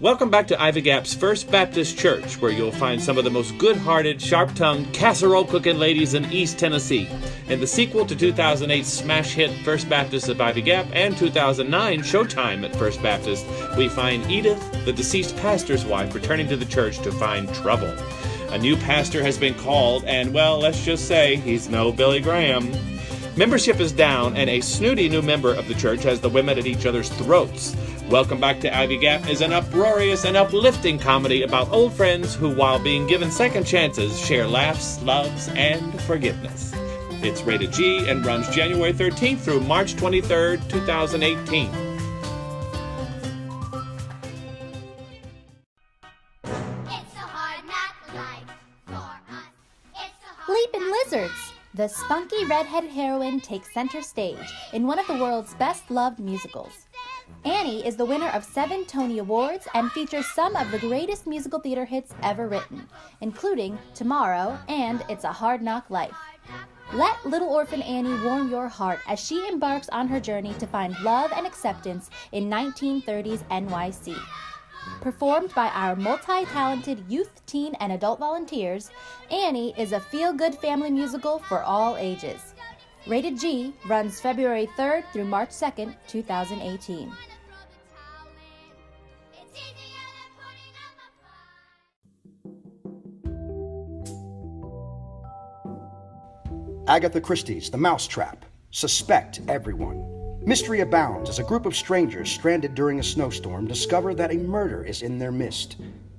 Welcome back to Ivy Gap's First Baptist Church, where you'll find some of the most good-hearted, sharp-tongued, casserole-cooking ladies in East Tennessee. In the sequel to 2008's smash hit First Baptist of Ivy Gap and 2009 Showtime at First Baptist, we find Edith, the deceased pastor's wife, returning to the church to find trouble. A new pastor has been called, and, well, let's just say he's no Billy Graham. Membership is down, and a snooty new member of the church has the women at each other's throats. Welcome Back to Ivy Gap is an uproarious and uplifting comedy about old friends who, while being given second chances, share laughs, loves, and forgiveness. It's rated G and runs January 13th through March 23rd, 2018. Leapin' Lizards! The spunky redheaded heroine takes center stage in one of the world's best-loved musicals. Annie is the winner of 7 Tony Awards and features some of the greatest musical theater hits ever written, including Tomorrow and It's a Hard Knock Life. Let little orphan Annie warm your heart as she embarks on her journey to find love and acceptance in 1930s NYC. Performed by our multi-talented youth, teen, and adult volunteers, Annie is a feel-good family musical for all ages. Rated G, runs February 3rd through March 2nd, 2018. Agatha Christie's The Mousetrap. Suspect everyone. Mystery abounds as a group of strangers stranded during a snowstorm discover that a murder is in their midst.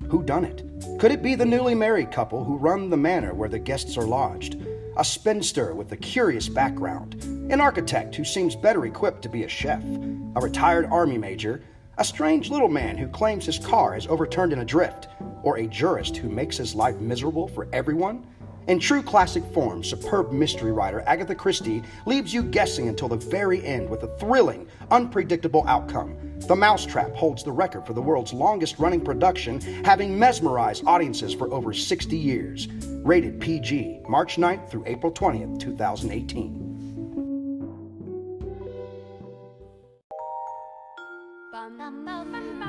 Who done it? Could it be the newly married couple who run the manor where the guests are lodged? A spinster with a curious background, an architect who seems better equipped to be a chef, a retired army major, a strange little man who claims his car is overturned in a drift, or a jurist who makes his life miserable for everyone? In true classic form, superb mystery writer Agatha Christie leaves you guessing until the very end with a thrilling, unpredictable outcome. The Mousetrap holds the record for the world's longest-running production, having mesmerized audiences for over 60 years. Rated PG, March 9th through April 20th, 2018.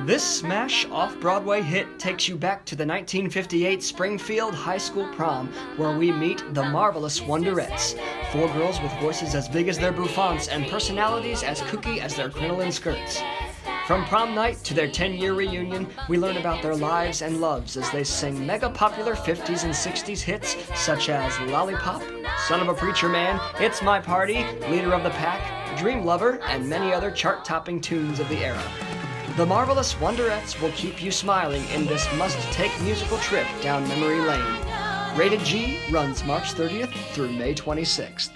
This smash off-Broadway hit takes you back to the 1958 Springfield High School prom, where we meet the marvelous Wonderettes, 4 girls with voices as big as their bouffants and personalities as kooky as their crinoline skirts. From prom night to their 10-year reunion, we learn about their lives and loves as they sing mega-popular 50s and 60s hits such as Lollipop, Son of a Preacher Man, It's My Party, Leader of the Pack, Dream Lover, and many other chart-topping tunes of the era. The marvelous Wonderettes will keep you smiling in this must-take musical trip down memory lane. Rated G, runs March 30th through May 26th.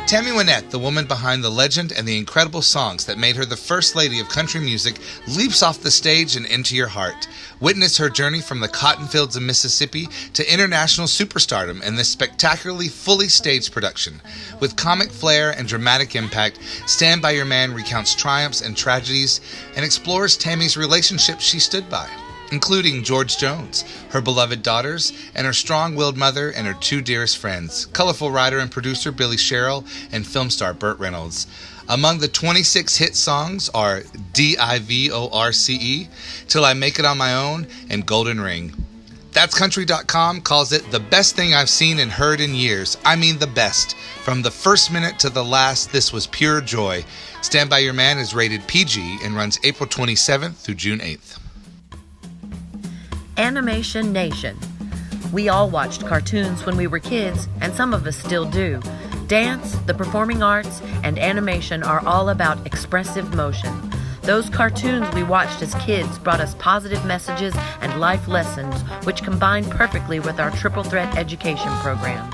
Tammy Wynette, the woman behind the legend and the incredible songs that made her the first lady of country music, leaps off the stage and into your heart. Witness her journey from the cotton fields of Mississippi to international superstardom in this spectacularly fully staged production. With comic flair and dramatic impact, Stand By Your Man recounts triumphs and tragedies and explores Tammy's relationships she stood by, including George Jones, her beloved daughters, and her strong-willed mother and her 2 dearest friends, colorful writer and producer Billy Sherrill and film star Burt Reynolds. Among the 26 hit songs are Divorce, Till I Make It On My Own, and Golden Ring. That'sCountry.com calls it the best thing I've seen and heard in years. I mean the best. From the first minute to the last, this was pure joy. Stand By Your Man is rated PG and runs April 27th through June 8th. Animation Nation. We all watched cartoons when we were kids, and some of us still do. Dance, the performing arts, and animation are all about expressive motion. Those cartoons we watched as kids brought us positive messages and life lessons, which combine perfectly with our triple threat education program.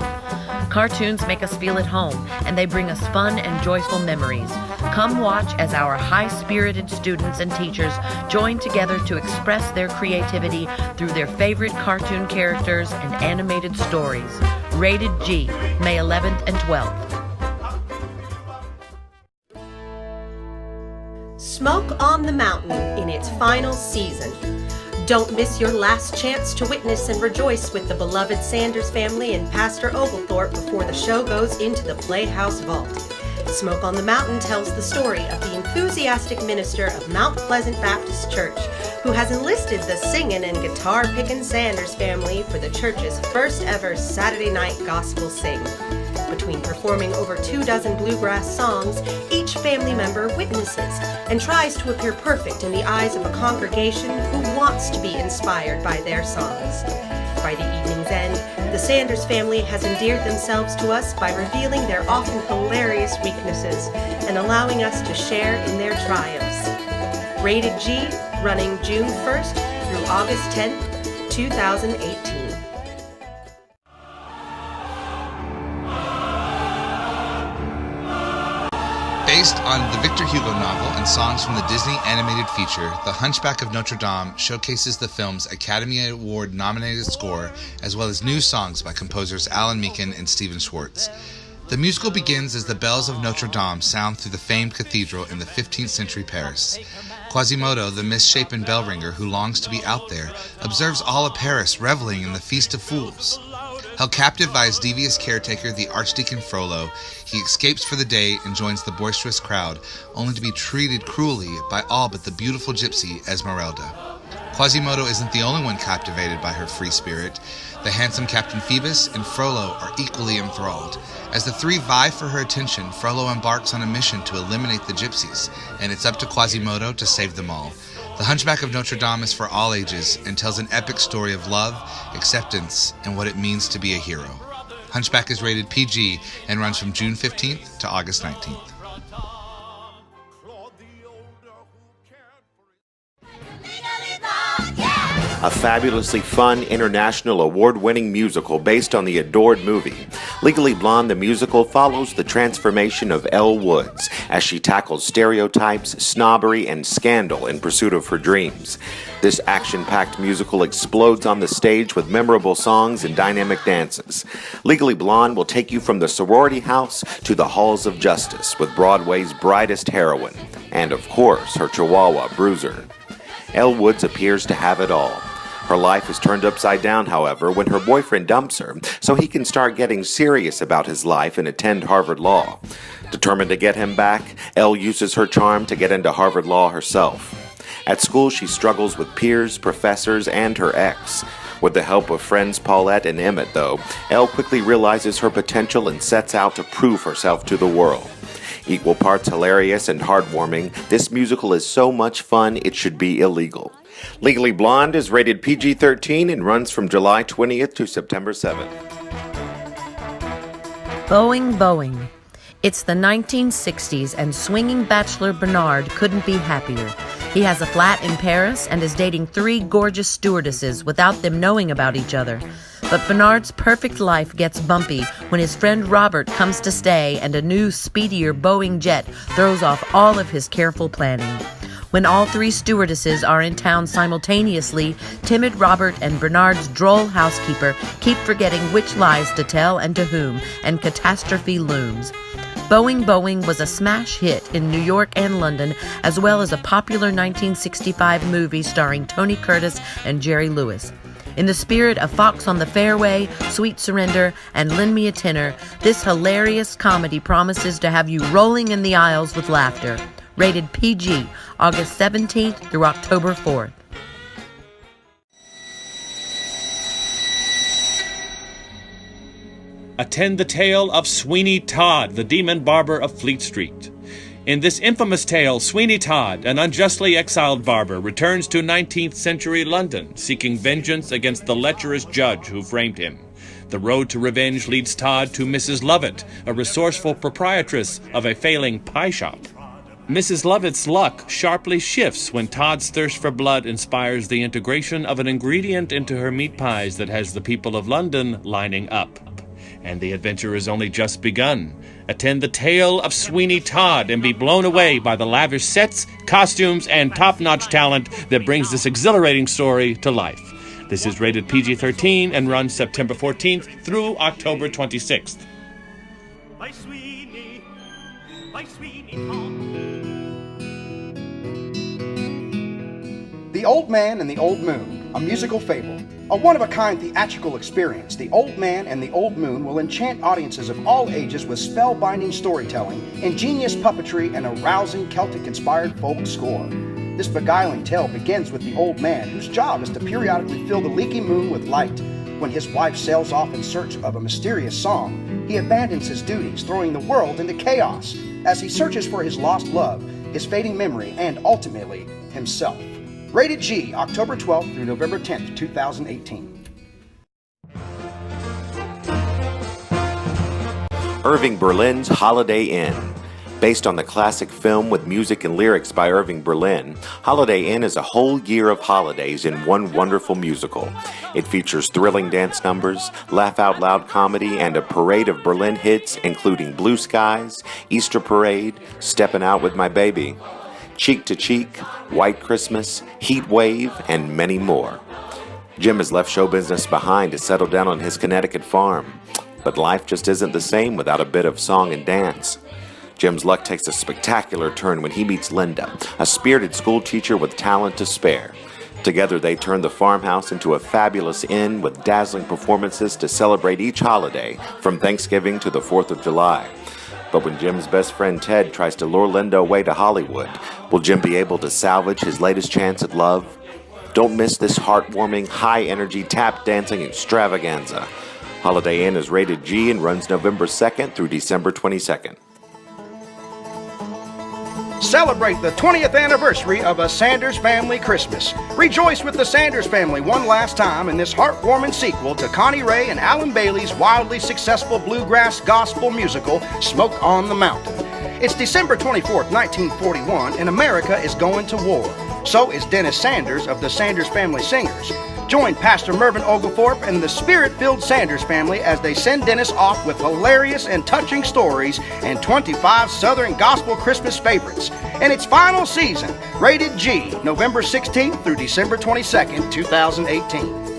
Cartoons make us feel at home, and they bring us fun and joyful memories. Come watch as our high-spirited students and teachers join together to express their creativity through their favorite cartoon characters and animated stories. Rated G, May 11th and 12th. Smoke on the Mountain in its final season. Don't miss your last chance to witness and rejoice with the beloved Sanders family and Pastor Oglethorpe before the show goes into the Playhouse Vault. Smoke on the Mountain tells the story of the enthusiastic minister of Mount Pleasant Baptist Church, who has enlisted the singing and guitar-picking Sanders family for the church's first ever Saturday night gospel sing. Between performing over 24 bluegrass songs, each family member witnesses and tries to appear perfect in the eyes of a congregation who wants to be inspired by their songs. By the evening's end, the Sanders family has endeared themselves to us by revealing their often hilarious weaknesses and allowing us to share in their triumphs. Rated G, running June 1st through August 10th, 2018. Based on the Victor Hugo novel and songs from the Disney animated feature, The Hunchback of Notre Dame showcases the film's Academy Award-nominated score, as well as new songs by composers Alan Menken and Stephen Schwartz. The musical begins as the bells of Notre Dame sound through the famed cathedral in the 15th century Paris. Quasimodo, the misshapen bell ringer who longs to be out there, observes all of Paris reveling in the Feast of Fools. Held captive by his devious caretaker, the Archdeacon Frollo, he escapes for the day and joins the boisterous crowd, only to be treated cruelly by all but the beautiful gypsy Esmeralda. Quasimodo isn't the only one captivated by her free spirit. The handsome Captain Phoebus and Frollo are equally enthralled. As the three vie for her attention, Frollo embarks on a mission to eliminate the gypsies, and it's up to Quasimodo to save them all. The Hunchback of Notre Dame is for all ages and tells an epic story of love, acceptance, and what it means to be a hero. Hunchback is rated PG and runs from June 15th to August 19th. A fabulously fun, international award-winning musical based on the adored movie. Legally Blonde, the musical, follows the transformation of Elle Woods as she tackles stereotypes, snobbery, and scandal in pursuit of her dreams. This action-packed musical explodes on the stage with memorable songs and dynamic dances. Legally Blonde will take you from the sorority house to the halls of justice with Broadway's brightest heroine, and of course, her chihuahua, Bruiser. Elle Woods appears to have it all. Her life is turned upside down, however, when her boyfriend dumps her, so he can start getting serious about his life and attend Harvard Law. Determined to get him back, Elle uses her charm to get into Harvard Law herself. At school, she struggles with peers, professors, and her ex. With the help of friends Paulette and Emmett, though, Elle quickly realizes her potential and sets out to prove herself to the world. Equal parts hilarious and heartwarming, this musical is so much fun it should be illegal. Legally Blonde is rated PG-13 and runs from July 20th to September 7th. Boeing, Boeing. It's the 1960s and swinging bachelor Bernard couldn't be happier. He has a flat in Paris and is dating 3 gorgeous stewardesses without them knowing about each other. But Bernard's perfect life gets bumpy when his friend Robert comes to stay and a new, speedier Boeing jet throws off all of his careful planning. When all 3 stewardesses are in town simultaneously, timid Robert and Bernard's droll housekeeper keep forgetting which lies to tell and to whom, and catastrophe looms. Boeing, Boeing was a smash hit in New York and London, as well as a popular 1965 movie starring Tony Curtis and Jerry Lewis. In the spirit of Fox on the Fairway, Sweet Surrender, and Lend Me a Tenor, this hilarious comedy promises to have you rolling in the aisles with laughter. Rated PG, August 17th through October 4th. Attend the tale of Sweeney Todd, the demon barber of Fleet Street. In this infamous tale, Sweeney Todd, an unjustly exiled barber, returns to 19th century London, seeking vengeance against the lecherous judge who framed him. The road to revenge leads Todd to Mrs. Lovett, a resourceful proprietress of a failing pie shop. Mrs. Lovett's luck sharply shifts when Todd's thirst for blood inspires the integration of an ingredient into her meat pies that has the people of London lining up. And the adventure has only just begun. Attend the tale of Sweeney Todd and be blown away by the lavish sets, costumes, and top-notch talent that brings this exhilarating story to life. This is rated PG-13 and runs September 14th through October 26th. By Sweeney Todd. The The Old Man and the Old Moon, a musical fable. A one-of-a-kind theatrical experience, The Old Man and the Old Moon will enchant audiences of all ages with spellbinding storytelling, ingenious puppetry, and a rousing Celtic-inspired folk score. This beguiling tale begins with the old man, whose job is to periodically fill the leaky moon with light. When his wife sails off in search of a mysterious song, he abandons his duties, throwing the world into chaos as he searches for his lost love, his fading memory, and ultimately, himself. Rated G, October 12th through November 10th, 2018. Irving Berlin's Holiday Inn. Based on the classic film with music and lyrics by Irving Berlin, Holiday Inn is a whole year of holidays in one wonderful musical. It features thrilling dance numbers, laugh-out-loud comedy, and a parade of Berlin hits including Blue Skies, Easter Parade, Steppin' Out with My Baby, Cheek to Cheek, White Christmas, Heat Wave, and many more. Jim has left show business behind to settle down on his Connecticut farm, but life just isn't the same without a bit of song and dance. Jim's luck takes a spectacular turn when he meets Linda, a spirited school teacher with talent to spare. Together they turn the farmhouse into a fabulous inn with dazzling performances to celebrate each holiday, from Thanksgiving to the 4th of July. But when Jim's best friend Ted tries to lure Linda away to Hollywood, will Jim be able to salvage his latest chance at love? Don't miss this heartwarming, high-energy tap-dancing extravaganza. Holiday Inn is rated G and runs November 2nd through December 22nd. Celebrate the 20th anniversary of A Sanders Family Christmas. Rejoice with the Sanders family one last time in this heartwarming sequel to Connie Ray and Alan Bailey's wildly successful bluegrass gospel musical, Smoke on the Mountain. It's December 24th, 1941, and America is going to war. So is Dennis Sanders of the Sanders Family Singers. Join Pastor Mervyn Oglethorpe and the spirit-filled Sanders family as they send Dennis off with hilarious and touching stories and 25 Southern gospel Christmas favorites. In its final season, rated G, November 16th through December 22nd, 2018.